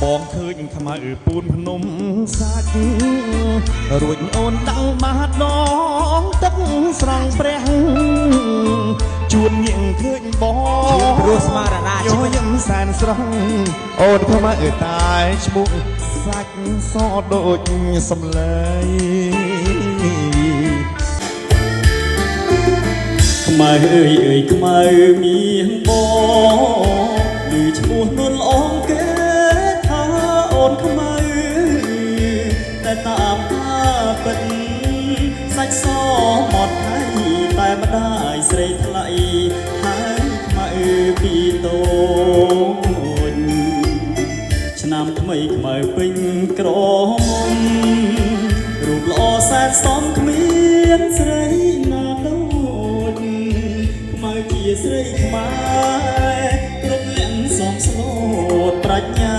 បងឃើញខ្មៅពូនភ្នំសាច់រួចអូនដឹងបាត់ដងទឹកស្រង់ព្រះជួនញៀងឃើញបងព្រោះស្មារតីយោយំសែនស្រស់អូនខ្មៅតែឈ្មោះសាច់សដូចសំឡេងខ្មៅអើយខ្មៅមានបងឮឈ្មោះនួនល្អគេថាអូនខ្មៅតែតាមការពិតសាច់សមកហើយតែម្ដាយស្រីថ្លៃហើយខ្មៅពីតូចឆ្នាំថ្មីខ្មៅពេញក្រមុំរូបល្អសែនសំគ្មានស្រីណាដូចខ្មៅជាស្រីខ្មែរគ្រប់លំសំស្លូតប្រាជ្ញា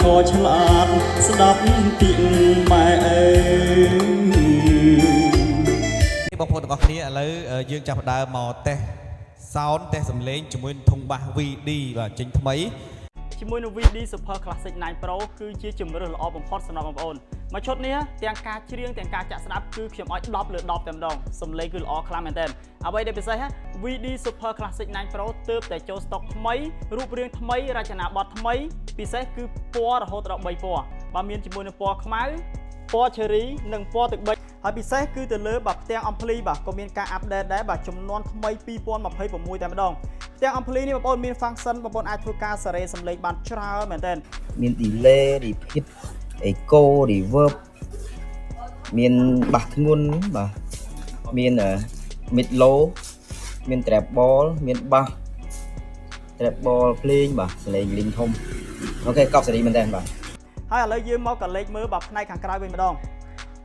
ក៏ឆ្លាតស្ដាប់ពីម៉ែអើបងប្អូនទាំងអស់គ្នាឥឡូវយើងចាប់ផ្ដើមមកតេស្តសោនតេស្តសំឡេងជាមួយនឹងធុងបាស VD បាទចេញថ្មីជាមួយនឹង VD Super Classic 9 Pro គឺជាជម្រើសល្អបំផុតសម្រាប់បងប្អូនមួយឈុតនេះទាំងការច្រៀងទាំងការចាក់ស្ដាប់គឺខ្ញុំឲ្យ10លើ10តែម្ដងសំឡេងគឺល្អខ្លាំងមែនទែនអ្វីដែលពិសេស VD Super Classic 9 Pro ទើបតែចូលស្តុកថ្មីរូបរាងថ្មីរចនាបថថ្មីពិសេសគឺពណ៌រហូតដល់3ពណ៌បាទមានជាមួយនឹងពណ៌ខ្មៅពណ៌ cherry និងពណ៌ទឹកប៊ិចហើយពិសេសគឺទៅលើបាទផ្ទាំងអំភ្លីបាទក៏មានការអាប់ដេតដែរបាទចំនួនថ្មី2026តែម្ដងផ្ទាំងអំភ្លីនេះបងប្អូនមាន function បងប្អូនអាចធ្វើការសេរីសំឡេងបានច្រើនមែនទែនមាន delay repeat echo reverb មានបាសធ្ងន់បាទមាន mid low មាន trap ball មានបាស trap ball ភ្លេងបាទសលេងលីងធំអូខេកប់សេរីមែនទែនបាទហើយឥឡូវយើងមកកលេចមើលបាទផ្នែកខាងក្រៅវិញម្ដង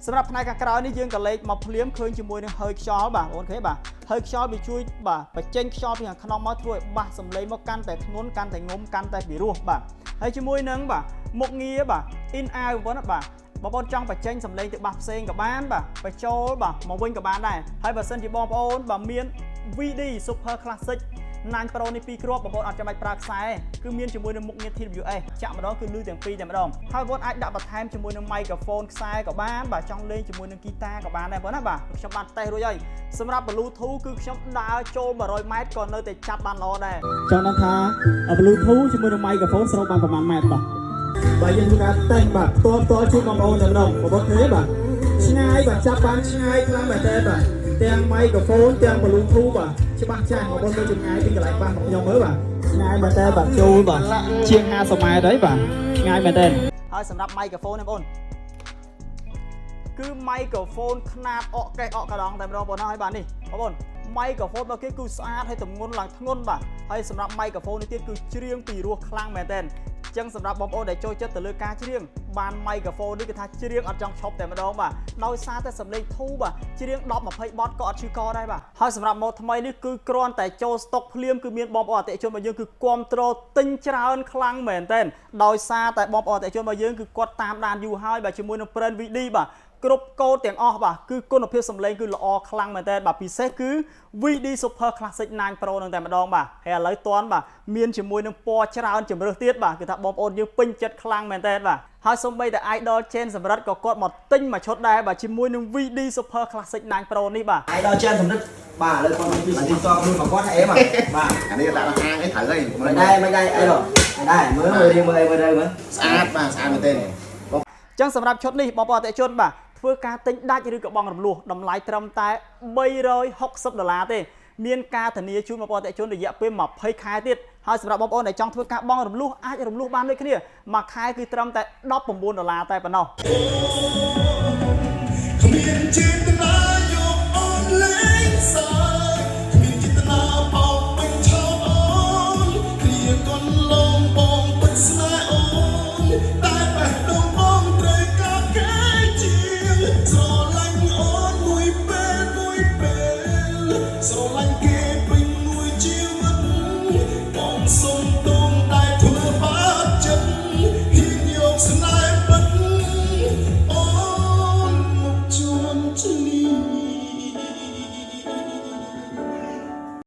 សម្រាប់ផ្នែកខាងក្រៅនេះយើងកលេចមកភ្លាមឃើញជាមួយនឹងហើយខ្យល់បាទអូនឃើញបាទហើយខ្យល់វាជួយបាទបញ្ចេញខ្យល់ពីខាងក្នុងមកធ្វើឲ្យបាសសំឡេងមកកាន់តែធ្ងន់កាន់តែងុំកាន់តែពីរោះបាទហើយជាមួយនឹងបាទមុខងារបាទ in out បងប្អូនបាទបងប្អូនចង់បញ្ចេញសំឡេងទៅបាសផ្សេងក៏បានបាទបញ្ចូលបាទមកវិញក៏បានដែរហើយបើសិនជាបងប្អូនបាទមាន VD Super Classic 9 Pro នេះ2គ្រាប់បងប្អូនអត់ចាំបាច់ប្រើខ្សែគឺមានជាមួយនឹងមុខងារ TWS ចាក់ម្ដងគឺលឺទាំងពីរតែម្ដងហើយបងប្អូនអាចដាក់បន្ថែមជាមួយនឹង microphone ខ្សែក៏បានបាទចង់លេងជាមួយនឹង guitar ក៏បានដែរបងប្អូនណាបាទខ្ញុំបានតេស្តរួចហើយសម្រាប់ Bluetooth គឺខ្ញុំដើរចូល100ម៉ែត្រក៏នៅតែចាប់បានល្អដែរចង់ដឹងថា Bluetooth ជាមួយនឹង microphone ស្រូបបានប្រហែលម៉ែត្របាទយើងធ្វើការតែងបាទផ្ទាល់ជូនបងប្អូនតែម្ដងបងប្អូនឃើញបាទឆ្ងាយបាទចាប់បានឆ្ងាយខ្លាំងមែនទេបាទទាំង microphone ទាំង Bluetooth បាទច្បាស់ចាស់បងប្អូនមើលចម្ងាយពីកន្លែងបាសរបស់ខ្ញុំមើលបាទឆ្ងាយមែនទេបាទចូលបាទជាង50ម៉ែត្រហើយបាទឆ្ងាយមែនទេហើយសម្រាប់ microphone នេះបងប្អូនគឺ microphone ខ្នាតអកកេះអកកដងតែម្ដងបងប្អូនហើយបាទនេះបងប្អូន microphone របស់គេគឺស្អាតហើយទម្ងន់ឡើងធ្ងន់បាទហើយសម្រាប់ microphone នេះទៀតគឺច្រៀងពីរោះខ្លាំងមែនទែនចឹងសម្រាប់បងប្អូនដែលចូលចិត្តទៅលើការច្រៀងបាន microphone នេះគឺថាច្រៀងអត់ចង់ឈប់តែម្ដងបាទដោយសារតែសំឡេងធូរបាទច្រៀង10 20បទក៏អត់ឈឺកដែរបាទហើយសម្រាប់ម៉ូដថ្មីនេះគឺគ្រាន់តែចូលស្តុកភ្លាមគឺមានបងប្អូនអតិថិជនរបស់យើងគឺគាំទ្រទិញច្រើនខ្លាំងមែនទែនដោយសារតែបងប្អូនអតិថិជនរបស់យើងគឺគាត់តាមដានយូរហើយបាទជាមួយនឹង brand VD បាទគ្រប់កូដទាំងអស់បាទគឺគុណភាពសំឡេងគឺល្អខ្លាំងមែនទែនបាទពិសេសគឺ VD Super Classic 9 Pro នឹងតែម្ដងបាទហើយឥឡូវតន់បាទមានជាមួយនឹងពណ៌ច្រើនជម្រើសទៀតបាទគឺថាបងប្អូនយើងពេញចិត្តខ្លាំងមែនទែនបាទហើយសូម្បីតែ Idol Chain សម្រិតក៏គាត់មកទិញមួយឈុតដែរបាទជាមួយនឹង VD Super Classic 9 Pro នេះបាទ Idol Chain សម្រិតបាទឥឡូវគាត់ពីទីតខ្លួនរបស់គាត់អេមបាទអានេះដាក់ហាងអីត្រូវហើយមិនដែរអីបងមិនដែរមើលរៀងមើលអីមើលទៅមើលស្អាតបាទស្អាតមែនទេអញ្ចឹងសម្រាប់ឈុតនេះបងប្អូនអតិថិជនបាទធ្វើការទិញដាច់ឬក៏បង់រំលោះតម្លៃត្រឹមតែ$360ទេមានការធានាជូនបងប្អូនអតិថិជនរយៈពេល20ខែទៀតហើយសម្រាប់បងប្អូនដែលចង់ធ្វើការបង់រំលោះអាចរំលោះបានដូចគ្នាមួយខែគឺត្រឹមតែ$19តែប៉ុណ្ណោះ